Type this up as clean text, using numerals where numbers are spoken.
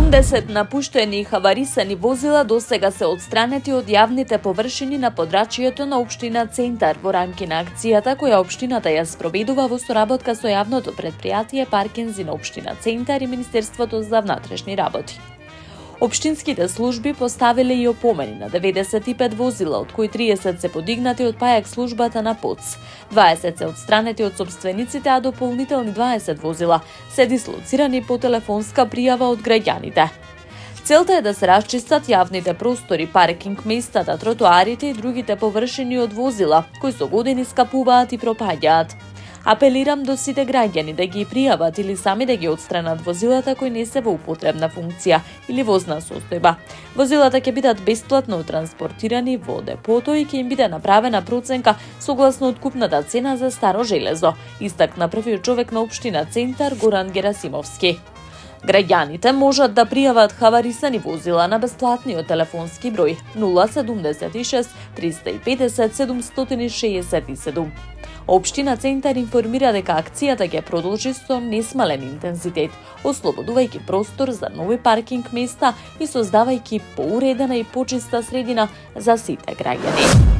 70 напуштени и хаварисани возила досега се отстранети од јавните површини на подрачјето на општина Центар во рамки на акцијата која општината ја спроведува во соработка со јавното претпријатие Паркинзи на општина Центар и Министерството за внатрешни работи. Општинските служби поставиле и опомени на 95 возила, од кои 30 се подигнати од пајак службата на ПОЦ, 20 се отстранети од собствениците, а дополнителни 20 возила се дислоцирани по телефонска пријава од граѓаните. Целта е да се расчистат јавните простори, паркинг местата, тротоарите и другите површини од возила, кои со години скапуваат и пропаѓаат. Апелирам до сите граѓани да ги пријават или сами да ги отстранат возилата кои не се во употребна функција или возна состојба. Возилата ќе бидат бесплатно транспортирани во депото и ќе им биде направена проценка согласно откупната цена за старо железо, истакна првиот човек на општина Центар Горан Герасимовски. Граѓаните можат да пријават хаварисани возила на бесплатниот телефонски број 076 350 767. Општина Центар информира дека акцијата ќе продолжи со несмален интензитет, ослободувајќи простор за нови паркинг места и создавајќи поуредена и почиста средина за сите граѓани.